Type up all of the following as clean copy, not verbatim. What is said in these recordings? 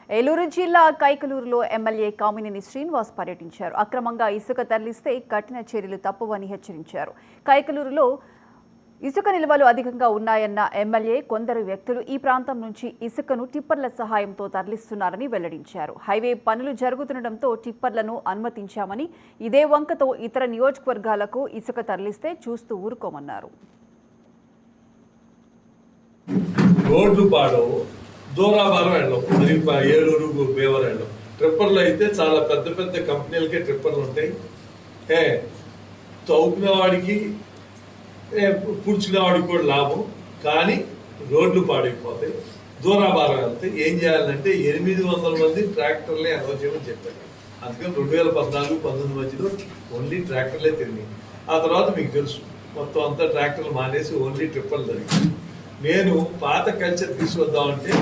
ఏలూరు జిల్లా కైకలూరులో ఎమ్మెల్యే కామినేని శ్రీనివాస్ పర్యటించారు. అక్రమంగా ఇసుక తరలిస్తే కఠిన చర్యలు తప్పవని హెచ్చరించారు. కైకలూరులో ఇసుక నిల్వలు అధికంగా ఉన్నాయన్న ఎమ్మెల్యే కొందరు వ్యక్తులు ఈ ప్రాంతం నుంచి ఇసుకను టిప్పర్ల సహాయంతో తరలిస్తున్నారని వెల్లడించారు. హైవే పనులు జరుగుతుండటంతో టిప్పర్లను అనుమతించామని, ఇదే వంకతో ఇతర నియోజకవర్గాలకు ఇసుక తరలిస్తే చూస్తూ ఊరుకోమన్నారు. దూరాభారం వెళ్ళం, మరి ఏలూరు బేవరం వెళ్ళం. ట్రిప్పర్లు అయితే చాలా పెద్ద పెద్ద కంపెనీలకే ట్రిప్పర్లు ఉంటాయి. తవ్వుకునే వాడికి పుడుచుకునే వాడికి కూడా లాభం, కానీ రోడ్లు పాడైపోతాయి. దూరాభారం వెళ్తే ఏం చేయాలంటే 800 మంది ట్రాక్టర్లే అనౌన్స్ చేయమని చెప్పారు. అందుకని 2014-19 మధ్యలో ఓన్లీ ట్రాక్టర్లే తిరిగినాయి. ఆ తర్వాత మీకు తెలుసు, మొత్తం అంతా ట్రాక్టర్లు మానేసి ఓన్లీ ట్రిప్పర్లు జరిగింది. నేను పాత కల్చర్ తీసుకొద్దామంటే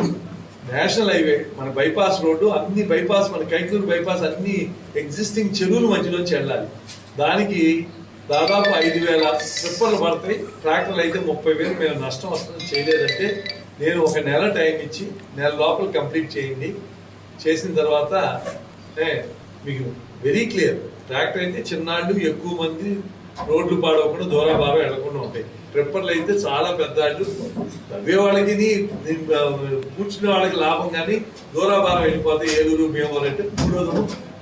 నేషనల్ హైవే, మన బైపాస్ రోడ్డు, అన్ని బైపాస్, మన కైకలూరు బైపాస్ అన్ని ఎగ్జిస్టింగ్ చెరువుల మధ్యలోంచి వెళ్ళాలి. దానికి దాదాపు 5,000 ట్రిప్పర్లు పడతాయి. ట్రాక్టర్లు అయితే 30,000. మేము నష్టం వస్తుంది, చేయలేదంటే నేను ఒక నెల టైం ఇచ్చి నెల లోపల కంప్లీట్ చేయండి. చేసిన తర్వాత మీకు వెరీ క్లియర్, ట్రాక్టర్ అయితే చిన్నాళ్ళు ఎక్కువ మంది రోడ్లు పాడవకుండా దూరాభారం వెళ్లకుండా ఉంటాయి. ట్రిప్పర్లు అయితే చాలా పెద్ద వాళ్ళు, తవ్వే వాళ్ళకి కూర్చునే వాళ్ళకి లాభం, కానీ దూరాభారం వెళ్ళిపోతే ఏలూరు భీమవరం అంటే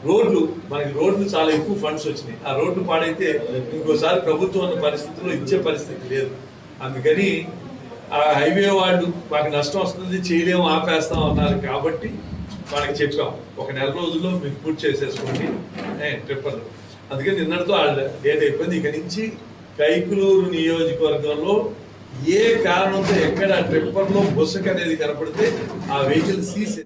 రోడ్లు, మనకి రోడ్లు చాలా ఎక్కువ ఫండ్స్ వచ్చినాయి. ఆ రోడ్లు పాడైతే ఇంకోసారి ప్రభుత్వం ఉన్న పరిస్థితుల్లో ఇచ్చే పరిస్థితి లేదు. అందుకని ఆ హైవే వాళ్ళు మాకు నష్టం వస్తుంది, చేయలేము, ఆపేస్తాం అన్నారు. కాబట్టి వాళ్ళకి చెప్పాం, ఒక నెల రోజుల్లో మీకు పూర్తి చేసేసుకోండి ట్రిప్పర్లు. అందుకని నిన్నటితో వాళ్ళ డేట్ అయిపోయింది. ఇక నుంచి కైకలూరు నియోజకవర్గంలో ఏ కారణంతో ఎక్కడ ట్రిప్పర్లో బొసక్ అనేది కనపడితే ఆ వెహికల్ సీజ్